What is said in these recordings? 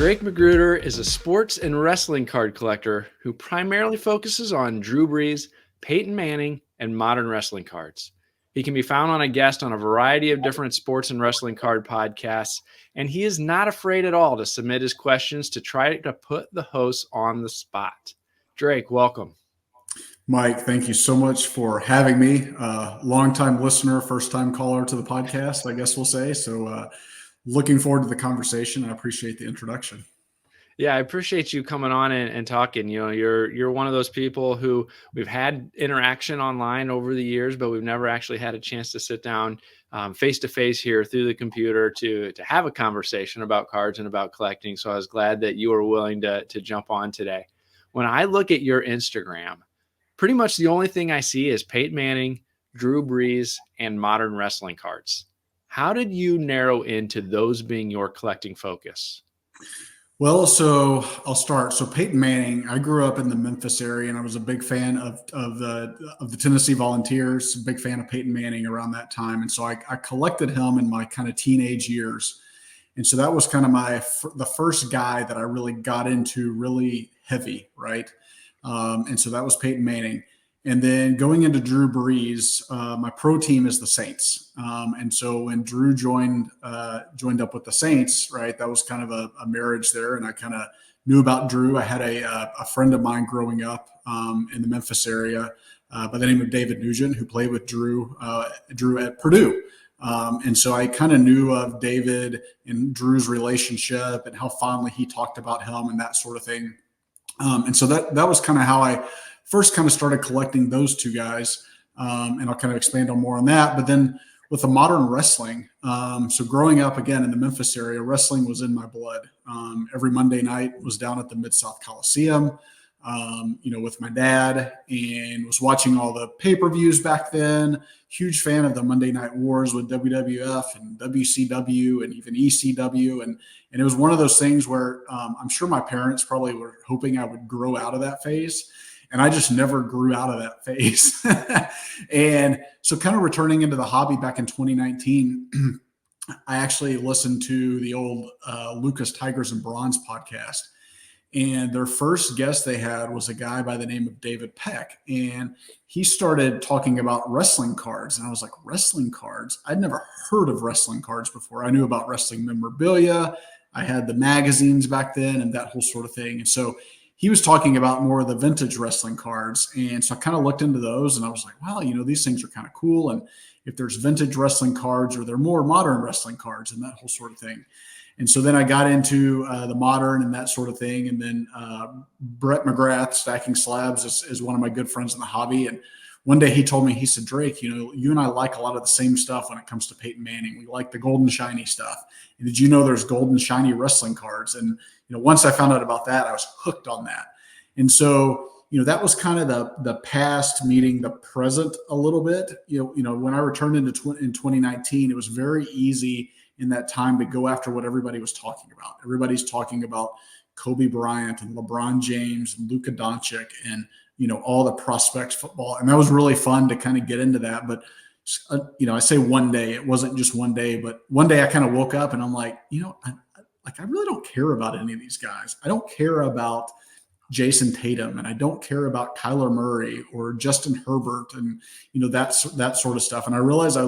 Drake McGruder is a sports and wrestling card collector who primarily focuses on Drew Brees, Peyton Manning, and modern wrestling cards. He can be found on a guest on a variety of different sports and wrestling card podcasts, and he is not afraid at all to submit his questions to try to put the hosts on the spot. Drake, welcome. Mike, thank you so much for having me. Longtime listener, first-time caller to the podcast, I guess we'll say. So looking forward to the conversation. I appreciate the introduction. Yeah, I appreciate you coming on and talking. You know, you're one of those people who we've had interaction online over the years, but we've never actually had a chance to sit down face to face here through the computer to have a conversation about cards and about collecting. So I was glad that you were willing to jump on today. When I look at your Instagram, pretty much the only thing I see is Peyton Manning, Drew Brees, and modern wrestling cards. How did you narrow into those being your collecting focus? Well, so I'll start. So Peyton Manning, I grew up in the Memphis area, and I was a big fan of the Tennessee Volunteers, a big fan of Peyton Manning around that time. And so I collected him in my kind of teenage years. And so that was kind of the first guy that I really got into really heavy, right? And so that was Peyton Manning. And then going into Drew Brees, my pro team is the Saints. And so when Drew joined up with the Saints, right, that was kind of a marriage there. And I kind of knew about Drew. I had a friend of mine growing up in the Memphis area by the name of David Nugent, who played with Drew at Purdue. And so I kind of knew of David and Drew's relationship and how fondly he talked about him and that sort of thing. And so that was kind of how I first kind of started collecting those two guys. And I'll kind of expand on more on that. But then with the modern wrestling, so growing up again in the Memphis area, wrestling was in my blood. Every Monday night was down at the Mid-South Coliseum, with my dad, and was watching all the pay-per-views back then. Huge fan of the Monday Night Wars with WWF and WCW and even ECW. And it was one of those things where I'm sure my parents probably were hoping I would grow out of that phase. And I just never grew out of that phase. And so kind of returning into the hobby back in 2019, I actually listened to the old Lucas Tigers and Bronze podcast. And their first guest they had was a guy by the name of David Peck. And he started talking about wrestling cards. And I was like, wrestling cards? I'd never heard of wrestling cards before. I knew about wrestling memorabilia. I had the magazines back then and that whole sort of thing. And so he was talking about more of the vintage wrestling cards. And so I kind of looked into those and I was like, wow, these things are kind of cool. And if there's vintage wrestling cards or they're more modern wrestling cards and that whole sort of thing. And so then I got into the modern and that sort of thing. And then Brett McGrath, Stacking Slabs, is one of my good friends in the hobby. And one day he told me, he said, Drake, you and I like a lot of the same stuff when it comes to Peyton Manning. We like the gold and shiny stuff. And did you know there's gold and shiny wrestling cards? And once I found out about that, I was hooked on that. And so, that was kind of the past meeting the present a little bit. When I returned in 2019, it was very easy in that time to go after what everybody was talking about. Everybody's talking about Kobe Bryant and LeBron James and Luka Doncic and, all the prospects football. And that was really fun to kind of get into that. But, I say one day, it wasn't just one day, but one day I kind of woke up and I'm like, I really don't care about any of these guys. I don't care about Jason Tatum, and I don't care about Kyler Murray or Justin Herbert and, that sort of stuff. And I realized I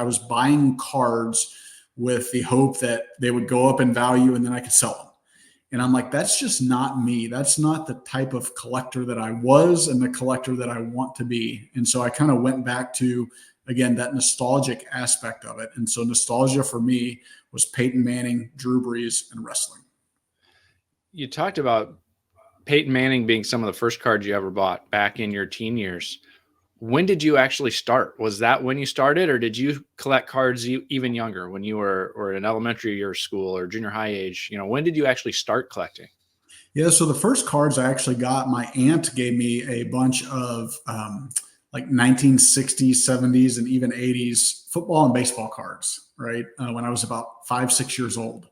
was buying cards with the hope that they would go up in value and then I could sell them. And I'm like, that's just not me. That's not the type of collector that I was and the collector that I want to be. And so I kind of went back to, again, that nostalgic aspect of it. And so nostalgia for me was Peyton Manning, Drew Brees, and wrestling. You talked about Peyton Manning being some of the first cards you ever bought back in your teen years. When did you actually start? Was that when you started, or did you collect cards even younger, when you were in elementary or school or junior high age? When did you actually start collecting? Yeah, so the first cards I actually got, my aunt gave me a bunch of like 1960s, 70s, and even 80s football and baseball cards, right? When I was about 5-6 years old.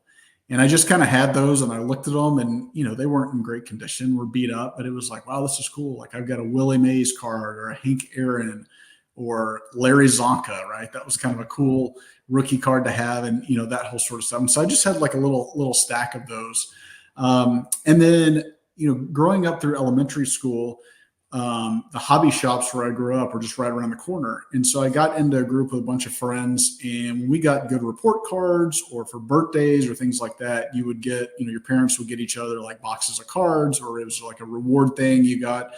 And I just kind of had those and I looked at them and, they weren't in great condition, were beat up, but it was like, wow, this is cool. Like I've got a Willie Mays card or a Hank Aaron or Larry Zonka, right? That was kind of a cool rookie card to have and, that whole sort of stuff. And so I just had like a little stack of those. And then, growing up through elementary school, the hobby shops where I grew up were just right around the corner. And so I got into a group with a bunch of friends, and when we got good report cards or for birthdays or things like that, you would get, your parents would get each other like boxes of cards, or it was like a reward thing you got.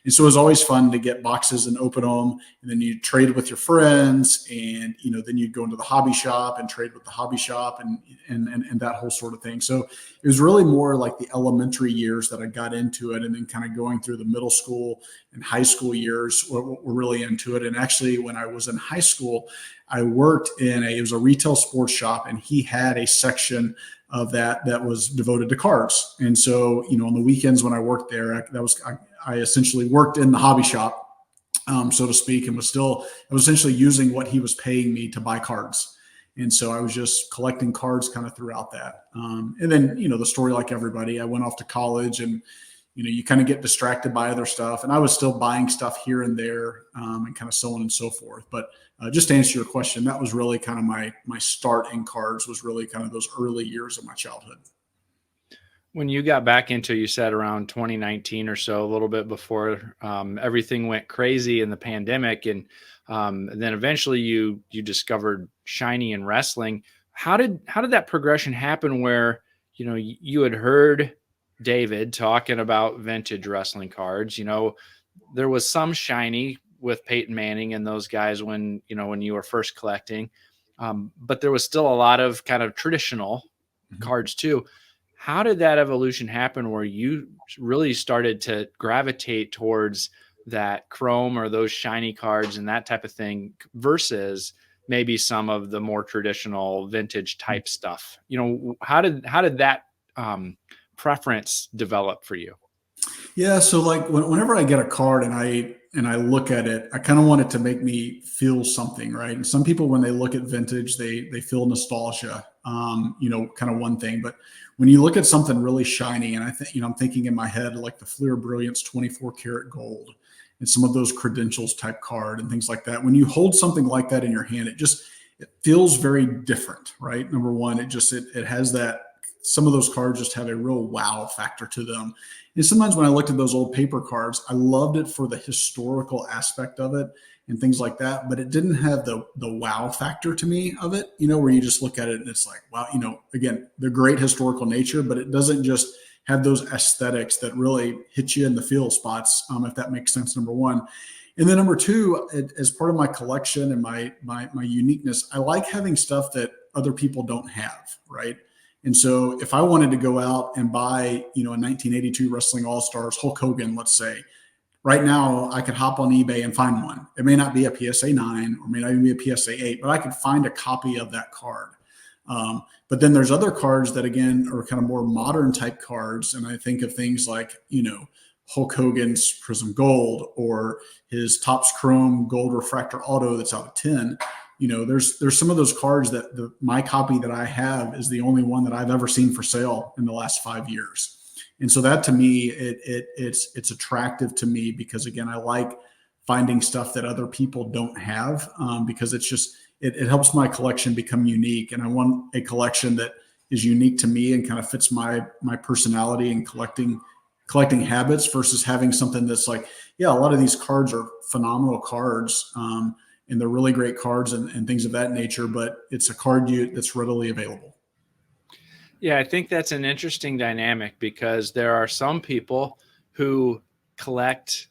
And so it was always fun to get boxes and open them. And then you trade with your friends, and, then you'd go into the hobby shop and trade with the hobby shop and that whole sort of thing. So it was really more like the elementary years that I got into it. And then kind of going through the middle school and high school years were really into it. And actually, when I was in high school, I worked it was a retail sports shop, and he had a section of that was devoted to cards. And so, on the weekends when I worked there, I essentially worked in the hobby shop, so to speak, and I was essentially using what he was paying me to buy cards. And so I was just collecting cards kind of throughout that. And then, the story, like everybody, I went off to college, and, you kind of get distracted by other stuff. And I was still buying stuff here and there, and kind of so on and so forth. But just to answer your question, that was really kind of my start in cards, was really kind of those early years of my childhood. When you got back into, you said around 2019 or so, a little bit before everything went crazy in the pandemic, and then eventually you discovered Shiny and wrestling. How did that progression happen? Where you had heard David talking about vintage wrestling cards. There was some Shiny with Peyton Manning and those guys when you were first collecting, but there was still a lot of kind of traditional cards too. How did that evolution happen where you really started to gravitate towards that chrome or those shiny cards and that type of thing versus maybe some of the more traditional vintage type stuff? How did that preference develop for you? Yeah. So like whenever I get a card and I look at it, I kind of want it to make me feel something, right? And some people, when they look at vintage, they feel nostalgia, kind of one thing. But when you look at something really shiny, and I think, I'm thinking in my head, like the Fleer Brilliance 24 karat gold and some of those credentials type card and things like that. When you hold something like that in your hand, it feels very different, right? Number one, it has that, some of those cards just have a real wow factor to them. And sometimes when I looked at those old paper cards, I loved it for the historical aspect of it and things like that, but it didn't have the wow factor to me of it, where you just look at it and it's like, wow, again, the great historical nature, but it doesn't just have those aesthetics that really hit you in the feel spots, if that makes sense, number one. And then number two, as part of my collection and my uniqueness, I like having stuff that other people don't have, right? And so if I wanted to go out and buy, a 1982 Wrestling All-Stars Hulk Hogan, let's say, right now I could hop on eBay and find one. It may not be a PSA 9 or may not even be a PSA 8, but I could find a copy of that card. But then there's other cards that, again, are kind of more modern type cards. And I think of things like, Hulk Hogan's Prism Gold or his Topps Chrome Gold Refractor Auto that's out of 10. There's some of those cards that my copy that I have is the only one that I've ever seen for sale in the last 5 years. And so that, to me, it's attractive to me because, again, I like finding stuff that other people don't have, because it helps my collection become unique. And I want a collection that is unique to me and kind of fits my personality and collecting habits versus having something that's like, yeah, a lot of these cards are phenomenal cards. And they're really great cards and things of that nature, but it's a card that's readily available. Yeah, I think that's an interesting dynamic because there are some people who collect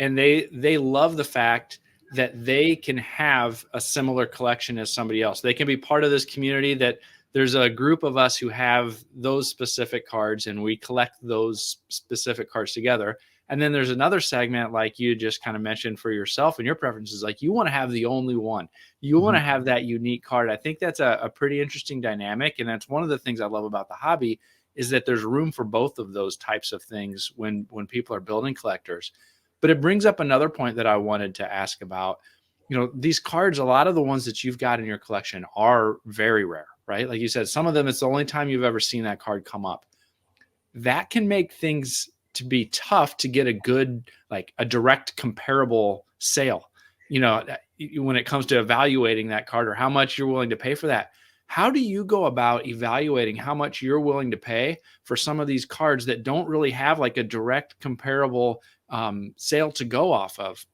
and they love the fact that they can have a similar collection as somebody else. They can be part of this community, that there's a group of us who have those specific cards and we collect those specific cards together. And then there's another segment, like you just kind of mentioned for yourself and your preferences, like you want to have the only one. You want to have that unique card. I think that's a pretty interesting dynamic. And that's one of the things I love about the hobby is that there's room for both of those types of things when people are building collectors. But it brings up another point that I wanted to ask about. These cards, a lot of the ones that you've got in your collection are very rare, right? Like you said, some of them, it's the only time you've ever seen that card come up. That can make things to be tough to get a good, like a direct comparable sale, when it comes to evaluating that card or how much you're willing to pay for that. How do you go about evaluating how much you're willing to pay for some of these cards that don't really have like a direct comparable sale to go off of?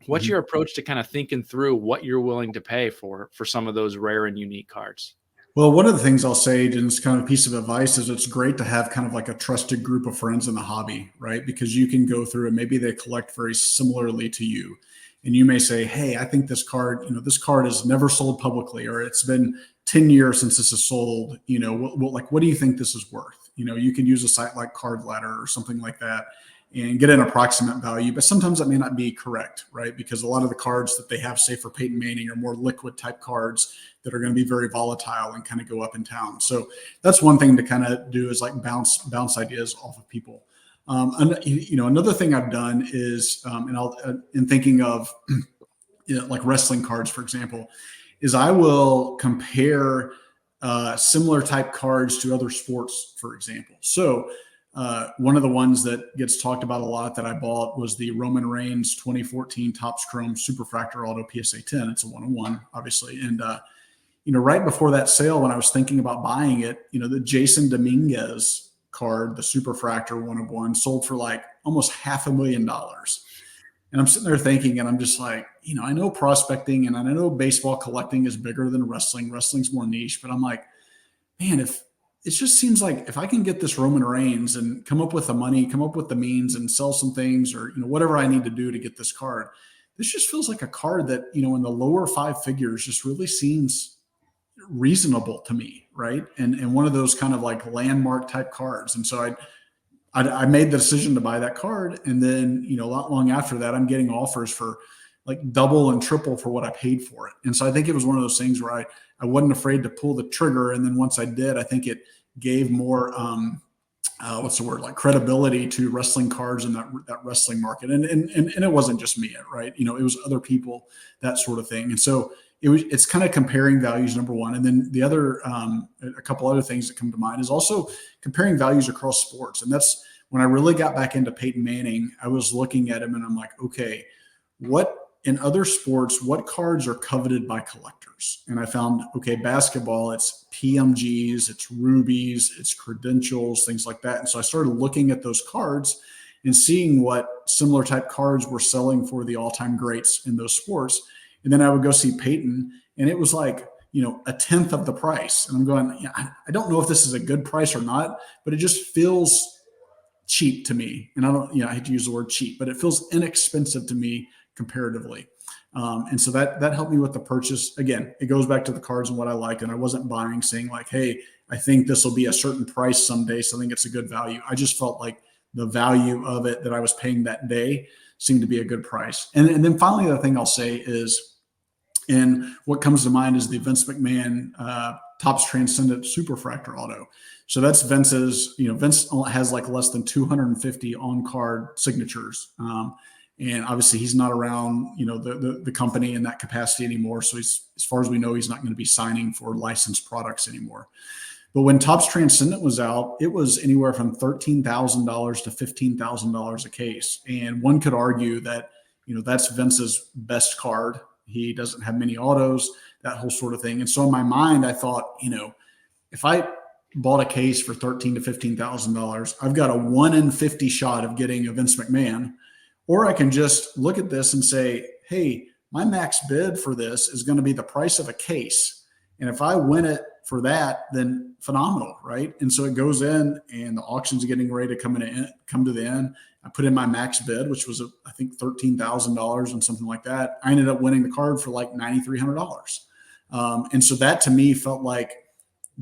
What's Mhm. your approach to kind of thinking through what you're willing to pay for some of those rare and unique cards? Well, one of the things I'll say, and it's kind of a piece of advice, is it's great to have kind of like a trusted group of friends in the hobby, right? Because you can go through and maybe they collect very similarly to you. And you may say, hey, I think this card, this card is never sold publicly, or it's been 10 years since this is sold. What do you think this is worth? You can use a site like Card Ladder or something like that and get an approximate value, but sometimes that may not be correct, right? Because a lot of the cards that they have, say for Peyton Manning, are more liquid type cards that are going to be very volatile and kind of go up and down. So that's one thing to kind of do, is like bounce ideas off of people. Another thing I've done is, in thinking of, like wrestling cards, for example, is I will compare similar type cards to other sports, for example. So one of the ones that gets talked about a lot that I bought was the Roman Reigns 2014 Topps Chrome Superfractor Auto PSA 10. It's a 101, obviously. And, right before that sale, when I was thinking about buying it, the Jason Dominguez card, the Superfractor 101, sold for like almost $500,000. And I'm sitting there thinking, and I'm just like, I know prospecting and I know baseball collecting is bigger than wrestling. Wrestling's more niche, but I'm like, man, if it just seems like if I can get this Roman Reigns and come up with the money, come up with the means and sell some things, or, whatever I need to do to get this card, this just feels like a card that, in the lower five figures just really seems reasonable to me, right? And one of those kind of like landmark type cards. And so I made the decision to buy that card, and then not long after that, I'm getting offers for like double and triple for what I paid for it. And so I think it was one of those things where I wasn't afraid to pull the trigger, and then once I did, I think it gave more what's the word, like credibility to wrestling cards in that wrestling market. And it wasn't just me, right? It was other people, that sort of thing. And so it's kind of comparing values, number one. And then the other, a couple other things that come to mind is also comparing values across sports. And that's when I really got back into Peyton Manning. I was looking at him and I'm like, okay, what in other sports, what cards are coveted by collectors? And I found, okay, basketball, it's PMGs, it's rubies, it's credentials, things like that. And so I started looking at those cards and seeing what similar type cards were selling for the all-time greats in those sports. And then I would go see Peyton, and it was like, a tenth of the price. And I'm going, yeah, I don't know if this is a good price or not, but it just feels cheap to me. And I hate to use the word cheap, but it feels inexpensive to me comparatively. And so that helped me with the purchase. Again, it goes back to the cards and what I like. And I wasn't buying saying like, hey, I think this will be a certain price someday, so I think it's a good value. I just felt like the value of it that I was paying that day seemed to be a good price. And then finally, the thing I'll say is, and what comes to mind is the Vince McMahon Topps Transcendent Superfractor Auto. So that's Vince's, Vince has like less than 250 on-card signatures. And obviously he's not around, the company in that capacity anymore. So he's, as far as we know, he's not going to be signing for licensed products anymore. But when Topps Transcendent was out, it was anywhere from $13,000 to $15,000 a case. And one could argue that, that's Vince's best card. He doesn't have many autos, that whole sort of thing. And so in my mind, I thought, if I bought a case for $13,000 to $15,000, I've got a 1 in 50 shot of getting a Vince McMahon. Or I can just look at this and say, hey, my max bid for this is going to be the price of a case. And if I win it for that, then phenomenal, right? And so it goes in, and the auction's getting ready to come to the end. I put in my max bid, which was, I think, $13,000 and something like that. I ended up winning the card for like $9,300. And so that to me felt like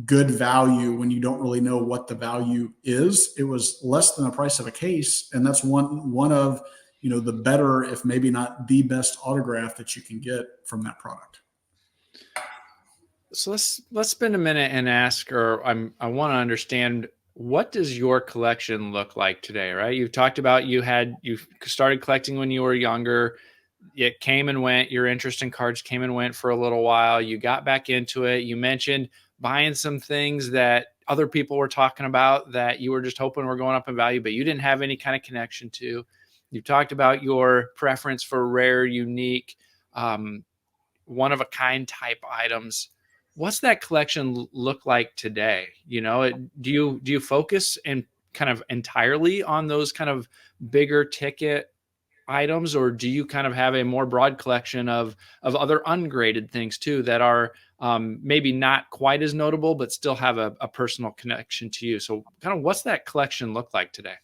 good value when you don't really know what the value is. It was less than the price of a case. And that's one of, the better, if maybe not the best autograph that you can get from that product. So let's spend a minute and ask, or I want to understand, what does your collection look like today, right? You've talked about you started collecting when you were younger. It came and went. Your interest in cards came and went for a little while. You got back into it. You mentioned buying some things that other people were talking about that you were just hoping were going up in value, but you didn't have any kind of connection to. You've talked about your preference for rare, unique, one of a kind type items. what's that collection look like today? Do you focus and kind of entirely on those kind of bigger ticket items, or do you kind of have a more broad collection of other ungraded things too that are maybe not quite as notable but still have a personal connection to you? So kind of what's that collection look like today?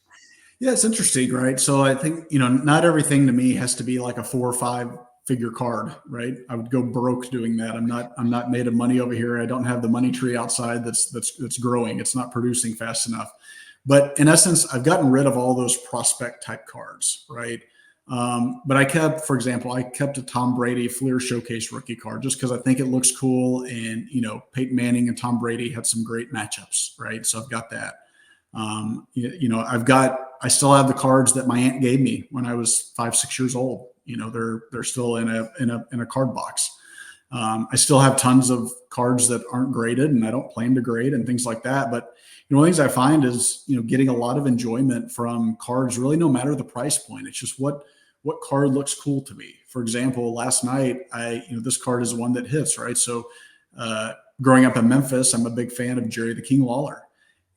Yeah, it's interesting, right? So I think, not everything to me has to be like a 4 or 5 figure card, right? I would go broke doing that. I'm not made of money over here. I don't have the money tree outside that's growing. It's not producing fast enough. But in essence, I've gotten rid of all those prospect type cards, right? But for example, I kept a Tom Brady Fleer Showcase rookie card just because I think it looks cool. And, Peyton Manning and Tom Brady had some great matchups, right? So I've got that. I still have the cards that my aunt gave me when I was 5, 6 years old. They're still in a card box. I still have tons of cards that aren't graded and I don't plan to grade and things like that. But one of the things I find is, getting a lot of enjoyment from cards, really no matter the price point. It's just what card looks cool to me. For example, last night, this card is one that hits, right? So growing up in Memphis, I'm a big fan of Jerry the King Lawler.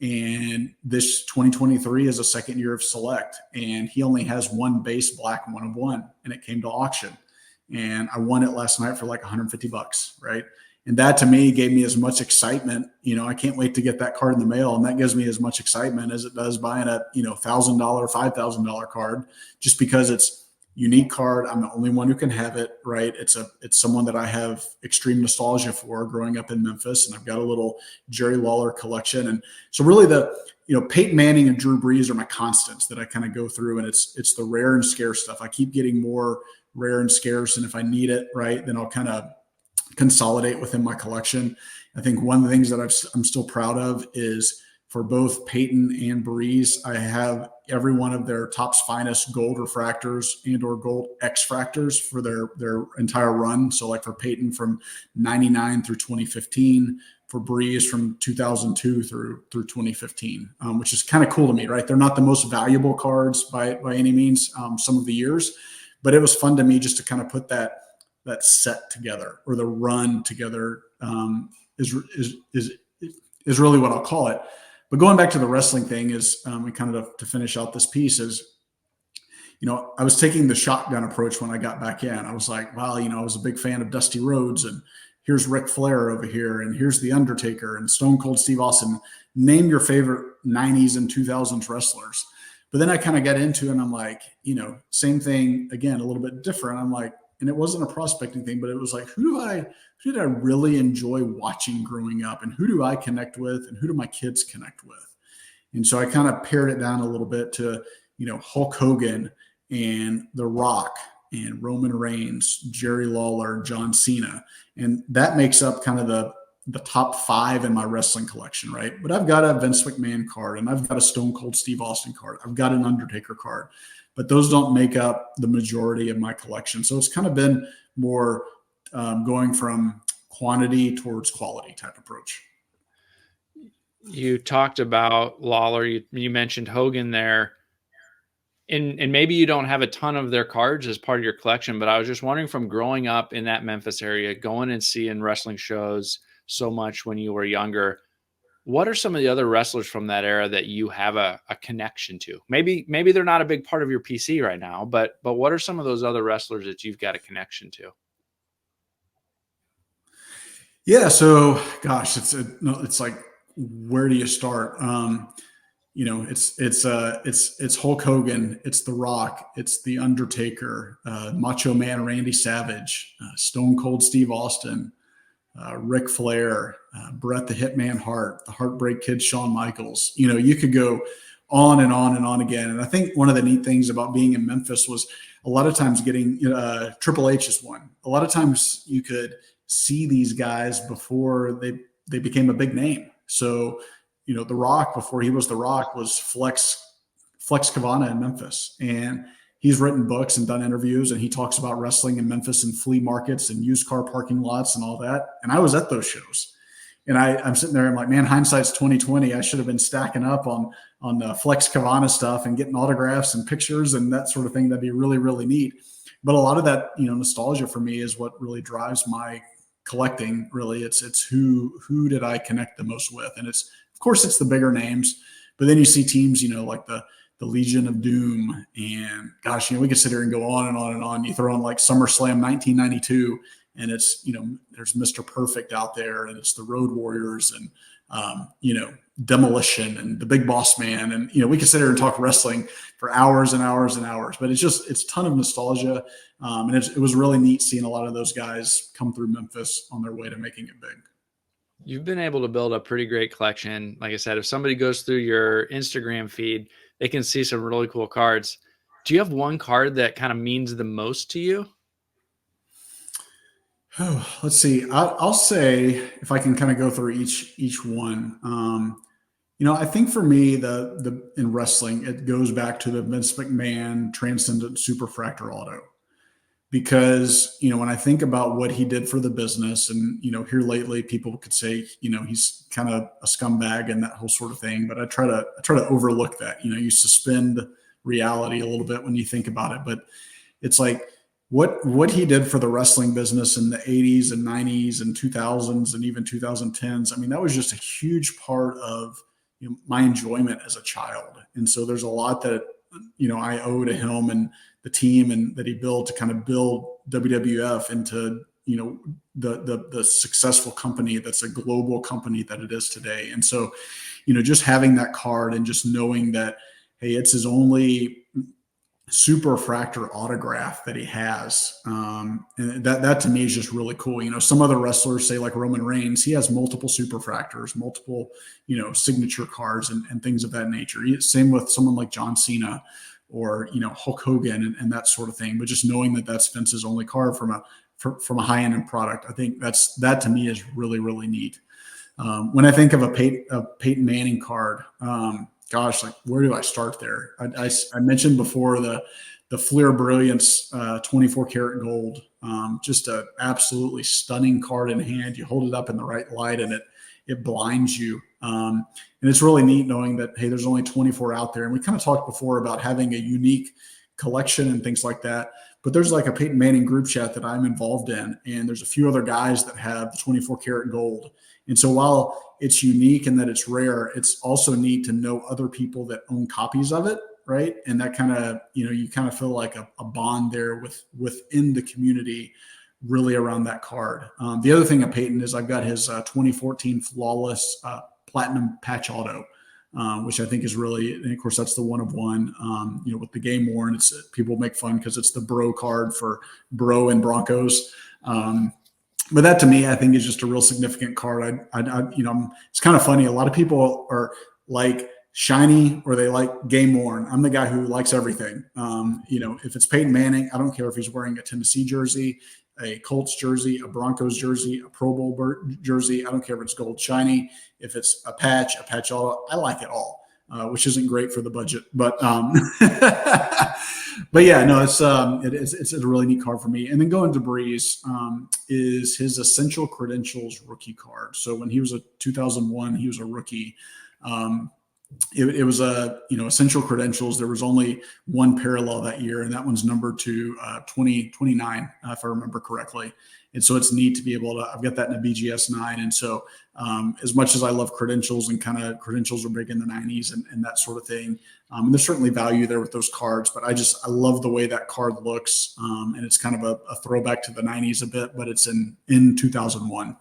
And this 2023 is a second year of select. And he only has one base black 1/1, and it came to auction. And I won it last night for like $150, right? And that to me gave me as much excitement. I can't wait to get that card in the mail. And that gives me as much excitement as it does buying a, $1,000, $5,000 card, just because it's unique card. I'm the only one who can have it, right? It's someone that I have extreme nostalgia for growing up in Memphis. And I've got a little Jerry Lawler collection. And so really Peyton Manning and Drew Brees are my constants that I kind of go through. And it's the rare and scarce stuff. I keep getting more rare and scarce. And if I need it, right, then I'll kind of consolidate within my collection. I think one of the things that I'm still proud of is for both Peyton and Brees, I have every one of their Topps Finest gold refractors and or gold X fractors for their entire run. So like for Peyton from 99 through 2015, for Brees from 2002 through 2015, which is kind of cool to me, right? They're not the most valuable cards by any means, some of the years, but it was fun to me just to kind of put that set together, or the run together, is really what I'll call it. But going back to the wrestling thing is, and kind of to finish out this piece is, I was taking the shotgun approach when I got back in. I was like, wow, I was a big fan of Dusty Rhodes, and here's Ric Flair over here, and here's The Undertaker and Stone Cold Steve Austin. Name your favorite 90s and 2000s wrestlers. But then I kind of got into it, and I'm like, same thing again, a little bit different. I'm like, and it wasn't a prospecting thing, but it was like, who did I really enjoy watching growing up, and who do I connect with, and who do my kids connect with? And so I kind of pared it down a little bit to, Hulk Hogan and The Rock and Roman Reigns, Jerry Lawler, John Cena. And that makes up kind of the top 5 in my wrestling collection, right? But I've got a Vince McMahon card, and I've got a Stone Cold Steve Austin card. I've got an Undertaker card, but those don't make up the majority of my collection. So it's kind of been more going from quantity towards quality type approach. You talked about Lawler. You mentioned Hogan there. And maybe you don't have a ton of their cards as part of your collection, but I was just wondering, from growing up in that Memphis area, going and seeing wrestling shows so much when you were younger, what are some of the other wrestlers from that era that you have a connection to? Maybe they're not a big part of your PC right now, but what are some of those other wrestlers that you've got a connection to? Yeah. So gosh, it's like, where do you start? It's Hulk Hogan, it's The Rock, it's The Undertaker, Macho Man Randy Savage, Stone Cold Steve Austin, Ric Flair, Bret the Hitman Hart, the Heartbreak Kid Shawn Michaels. You could go on and on and on again. And I think one of the neat things about being in Memphis was a lot of times getting Triple H is one. A lot of times you could see these guys before they became a big name. So, The Rock, before he was The Rock, was Flex Kavana in Memphis. And he's written books and done interviews, and he talks about wrestling in Memphis and flea markets and used car parking lots and all that. And I was at those shows. And I'm sitting there, I'm like, man, hindsight's 2020. I should have been stacking up on the Flex Kavana stuff and getting autographs and pictures and that sort of thing. That'd be really, really neat. But a lot of that, nostalgia for me is what really drives my collecting really. It's who did I connect the most with? And it's, of course, it's the bigger names, but then you see teams, like the Legion of Doom, and gosh, we could sit here and go on and on and on. You throw in like SummerSlam 1992, and it's, there's Mr. Perfect out there, and it's the Road Warriors, and Demolition, and the Big Boss Man, and we could sit here and talk wrestling for hours and hours and hours. But it's a ton of nostalgia, and it was really neat seeing a lot of those guys come through Memphis on their way to making it big. You've been able to build a pretty great collection. Like I said, if somebody goes through your Instagram feed, they can see some really cool cards. Do you have one card that kind of means the most to you? Oh, let's see. I'll say, if I can kind of go through each one. I think for me, the in wrestling, it goes back to the Vince McMahon Transcendent Superfractor Auto. Because, when I think about what he did for the business, and, here lately people could say, he's kind of a scumbag and that whole sort of thing. But I try to overlook that. You suspend reality a little bit when you think about it. But it's like what he did for the wrestling business in the 80s and 90s and 2000s and even 2010s. I mean, that was just a huge part of my enjoyment as a child. And so there's a lot that, I owe to him and the team and that he built to kind of build WWF into, the successful company that's a global company that it is today. And so, just having that card and just knowing that, hey, it's his only Superfractor autograph that he has. And that to me is just really cool. Some other wrestlers, say like Roman Reigns, he has multiple Superfractors, multiple, signature cards and things of that nature. Same with someone like John Cena or, Hulk Hogan and that sort of thing. But just knowing that that's Vince's only card from a high-end product, I think that to me is really, really neat. When I think of a Peyton Manning card, gosh, like where do I start there? I mentioned before the Fleer Brilliance 24 karat gold, just a absolutely stunning card in hand. You hold it up in the right light and it blinds you. And it's really neat knowing that, hey, there's only 24 out there. And we kind of talked before about having a unique collection and things like that. But there's like a Peyton Manning group chat that I'm involved in, and there's a few other guys that have the 24 karat gold. And so while it's unique and that it's rare, it's also neat to know other people that own copies of it, right? And that kind of, you kind of feel like a bond there within the community really around that card. The other thing of Peyton is I've got his 2014 Flawless Platinum Patch Auto, which I think is really, and of course that's the one of one, with the game worn. It's people make fun because it's the bro card for bro and Broncos. But that to me, I think is just a real significant card. It's kind of funny. A lot of people are like shiny or they like game worn. I'm the guy who likes everything. If it's Peyton Manning, I don't care if he's wearing a Tennessee jersey, a Colts jersey, a Broncos jersey, a Pro Bowl jersey. I don't care if it's gold shiny, if it's a patch auto. I like it all, which isn't great for the budget, but but yeah, no, it's a really neat card for me. And then going to Brees is his Essential Credentials rookie card. So when he was a 2001, he was a rookie. It was Essential Credentials. There was only one parallel that year, and that one's numbered to 2029, if I remember correctly. And so it's neat to be able to, I've got that in a BGS 9. And so as much as I love credentials and kind of credentials were big in the 90s and that sort of thing, and there's certainly value there with those cards, but I love the way that card looks. And it's kind of a throwback to the 90s a bit, but it's in 2001.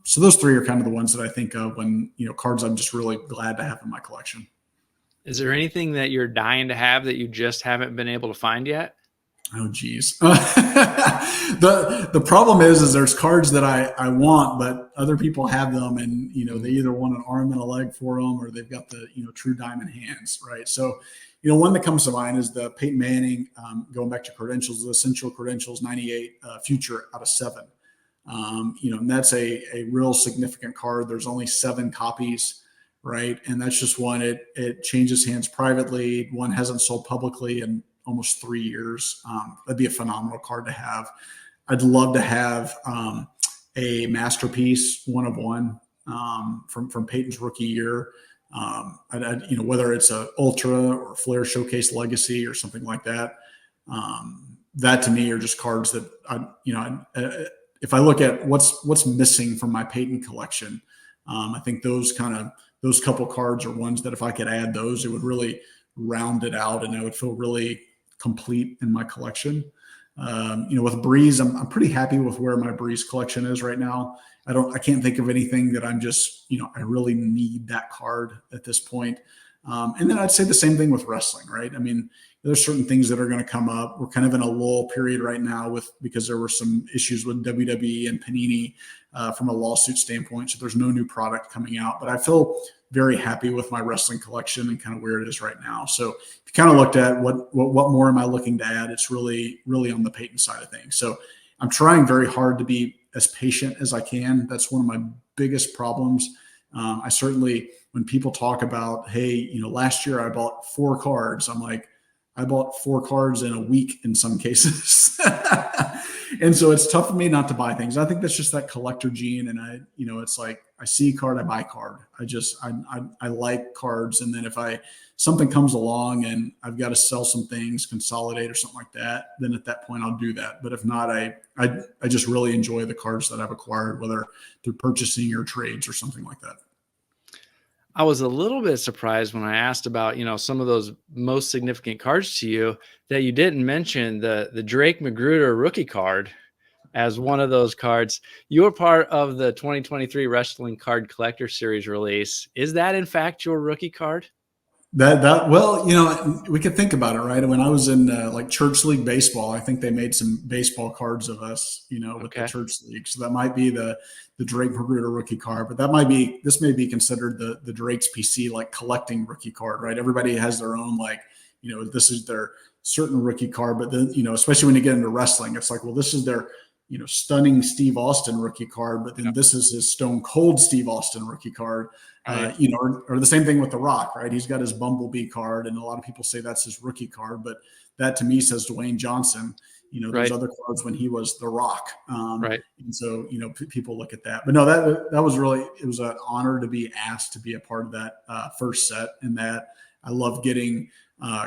So those three are kind of the ones that I think of when, cards I'm just really glad to have in my collection. Is there anything that you're dying to have that you just haven't been able to find yet? Oh, geez. The problem is there's cards that I want, but other people have them and, they either want an arm and a leg for them or they've got the, true diamond hands. Right. So, one that comes to mind is the Peyton Manning, going back to credentials, the Essential Credentials 98 Future out of 7. And that's a real significant card. There's only 7 copies, right? And that's just one. It changes hands privately. One hasn't sold publicly in almost 3 years. That'd be a phenomenal card to have. I'd love to have a Masterpiece 1 of 1 from Peyton's rookie year. Whether it's a Ultra or Flair Showcase Legacy or something like that. That to me are just cards that if I look at what's missing from my Peyton collection, I think those couple cards are ones that if I could add those, it would really round it out, and I would feel really complete in my collection. With Brees, I'm pretty happy with where my Brees collection is right now. I can't think of anything that I'm just, I really need that card at this point. And then I'd say the same thing with wrestling, right? I mean, there's certain things that are going to come up. We're kind of in a lull period right now because there were some issues with WWE and Panini from a lawsuit standpoint. So there's no new product coming out, but I feel very happy with my wrestling collection and kind of where it is right now. So if you kind of looked at what more am I looking to add, it's really, really on the Peyton side of things. So I'm trying very hard to be as patient as I can. That's one of my biggest problems. I certainly, when people talk about, hey, last year I bought 4 cards, I'm like, I bought 4 cards in a week in some cases. And so it's tough for me not to buy things. I think that's just that collector gene. And it's like, I see a card, I buy a card. I like cards. And then if something comes along and I've got to sell some things, consolidate or something like that, then at that point I'll do that. But if not, I just really enjoy the cards that I've acquired, whether through purchasing or trades or something like that. I was a little bit surprised when I asked about, some of those most significant cards to you that you didn't mention the Drake McGruder rookie card as one of those cards. You were part of the 2023 Wrestling Card Collector Series release. Is that in fact your rookie card? Well, we could think about it, right? When I was in like church league baseball, I think they made some baseball cards of us, with the church league. So that might be the Drake McGruder rookie card, but this may be considered the Drake's PC, like collecting rookie card, right? Everybody has their own, like, this is their certain rookie card, but then, especially when you get into wrestling, it's like, well, this is their, stunning Steve Austin rookie card, but then this is his Stone Cold Steve Austin rookie card. Or the same thing with The Rock, right? He's got his Bumblebee card, and a lot of people say that's his rookie card, but that to me says Dwayne Johnson. There's other cards when he was The Rock, right? And so people look at that, but no, that was really, it was an honor to be asked to be a part of that first set, and that I love getting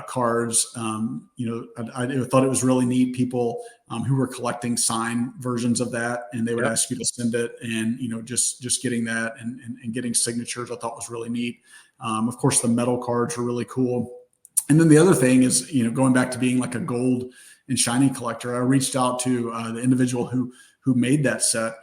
cards. I thought it was really neat. People who were collecting signed versions of that, and they would ask you to send it, and just getting that and getting signatures, I thought was really neat. Of course, the metal cards were really cool. And then the other thing is, going back to being like a gold and shiny collector, I reached out to the individual who made that set.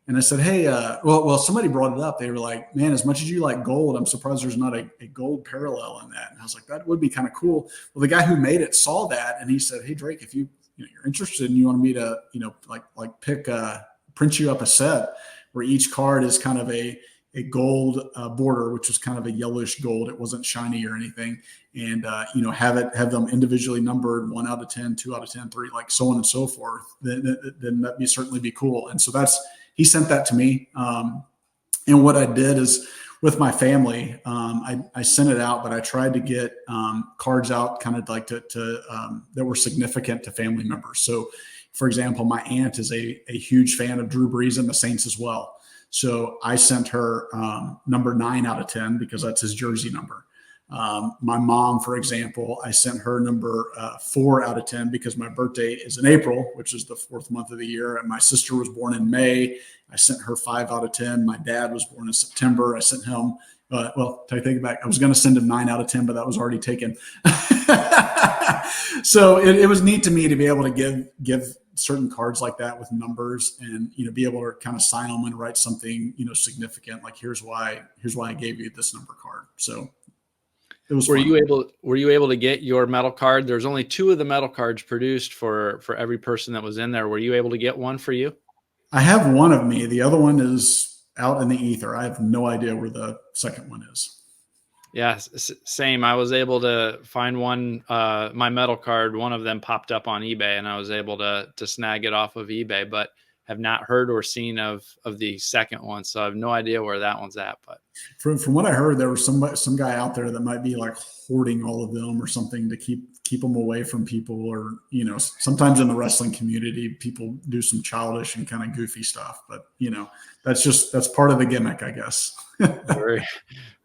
And I said, hey, well, somebody brought it up. They were like, man, as much as you like gold, I'm surprised there's not a gold parallel in that. And I was like, that would be kind of cool. Well, the guy who made it saw that, and he said, hey, Drake, if you're interested and you want me to, print you up a set where each card is kind of a gold border, which was kind of a yellowish gold. It wasn't shiny or anything. And, have them individually numbered 1 out of 10, 2 out of 10, 3, like so on and so forth, then that'd certainly be cool. And so he sent that to me. And what I did is with my family, I sent it out, but I tried to get cards out kind of like to that were significant to family members. So for example, my aunt is a huge fan of Drew Brees and the Saints as well. So I sent her number 9 out of 10 because that's his jersey number. My mom, for example, I sent her number 4 out of 10 because my birthday is in April, which is the 4th month of the year. And my sister was born in May. I sent her 5 out of 10. My dad was born in September. I sent him, take it back. I was going to send him 9 out of 10, but that was already taken. So it was neat to me to be able to give certain cards like that with numbers and, be able to kind of sign them and write something, significant. Like, here's why I gave you this number card. So it was Were fun. you able to get your metal card? There's only 2 of the metal cards produced for every person that was in there. Were you able to get one for you? I have one of me. The other one is out in the ether. I have no idea where the second one is. Yeah, same. I was able to find one, my metal card, one of them popped up on eBay, and I was able to snag it off of eBay, but have not heard or seen of the second one. So I have no idea where that one's at. But from what I heard, there was some guy out there that might be like hoarding all of them or something to keep them away from people, or, sometimes in the wrestling community, people do some childish and kind of goofy stuff, but that's part of the gimmick, I guess. Very,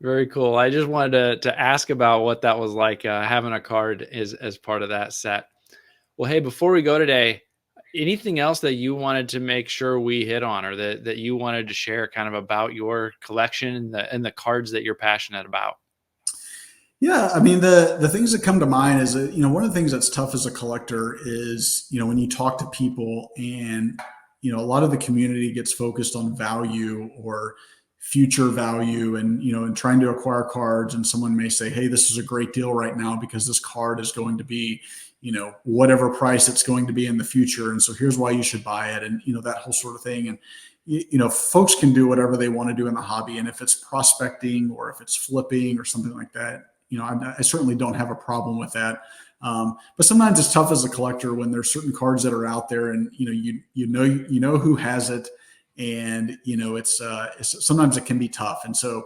very cool. I just wanted to ask about what that was like, having a card as part of that set. Well, hey, before we go today, Anything else that you wanted to make sure we hit on, or that you wanted to share kind of about your collection and the cards that you're passionate about? Yeah, I mean the things that come to mind is that, one of the things that's tough as a collector is, when you talk to people and, a lot of the community gets focused on value or future value, and trying to acquire cards, and someone may say, hey, this is a great deal right now because this card is going to be, whatever price it's going to be in the future, and so here's why you should buy it, and that whole sort of thing. And folks can do whatever they want to do in the hobby, and if it's prospecting or if it's flipping or something like that, I certainly don't have a problem with that. But sometimes it's tough as a collector when there's certain cards that are out there, and you know who has it, and it's sometimes it can be tough. And so,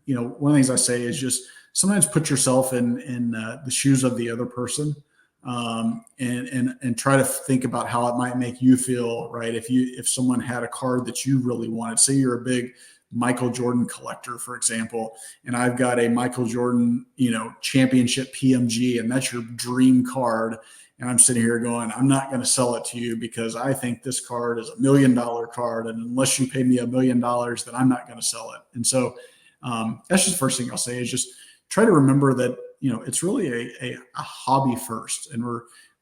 one of the things I say is just sometimes put yourself in the shoes of the other person, and try to think about how it might make you feel, right? If someone had a card that you really wanted, say you're a big Michael Jordan collector, for example, and I've got a Michael Jordan, championship PMG, and that's your dream card. And I'm sitting here going, I'm not going to sell it to you because I think this card is $1 million card. And unless you pay me $1 million, then I'm not going to sell it. And so that's just the first thing I'll say is just try to remember that, it's really a hobby first. And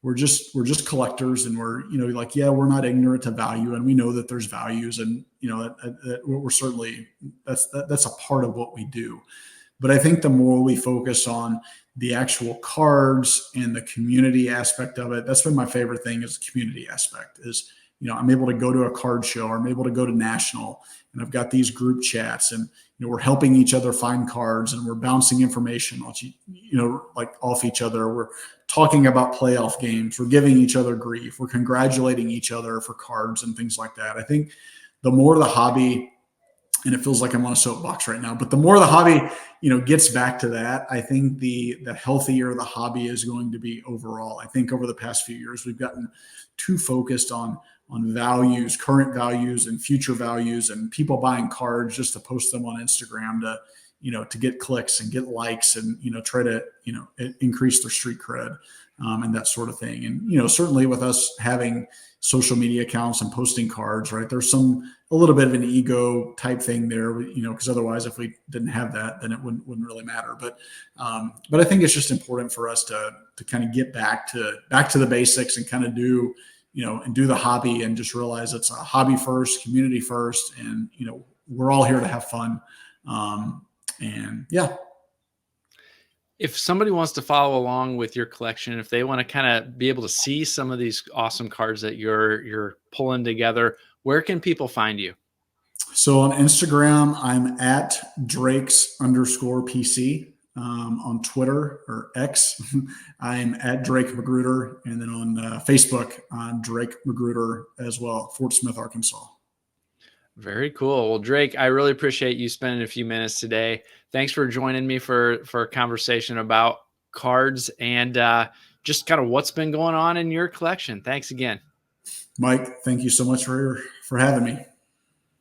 we're just collectors, and we're we're not ignorant to value, and we know that there's values, and that we're certainly that's a part of what we do. But I think the more we focus on the actual cards and the community aspect of it, that's been my favorite thing, is the community aspect. Is I'm able to go to a card show, or I'm able to go to national, and I've got these group chats, and we're helping each other find cards, and we're bouncing information off, off each other. We're talking about playoff games. We're giving each other grief. We're congratulating each other for cards and things like that. I think the more the hobby, and it feels like I'm on a soapbox right now, but the more the hobby, gets back to that, I think the healthier the hobby is going to be overall. I think over the past few years, we've gotten too focused on values, current values and future values, and people buying cards just to post them on Instagram to get clicks and get likes, and try to increase their street cred, and that sort of thing. And certainly with us having social media accounts and posting cards, right, there's a little bit of an ego type thing there, because otherwise, if we didn't have that, then it wouldn't really matter. But I think it's just important for us to kind of get back to the basics, and kind of do the hobby, and just realize it's a hobby first, community first, and we're all here to have fun. And yeah. If somebody wants to follow along with your collection, if they want to kind of be able to see some of these awesome cards that you're pulling together, where can people find you? So on Instagram, I'm at Drakes_PC. On Twitter, or X, I'm at Drake McGruder, and then on Facebook, on Drake McGruder as well, Fort Smith, Arkansas. Very cool. Well, Drake, I really appreciate you spending a few minutes today. Thanks for joining me for a conversation about cards and just kind of what's been going on in your collection. Thanks again. Mike, thank you so much for having me.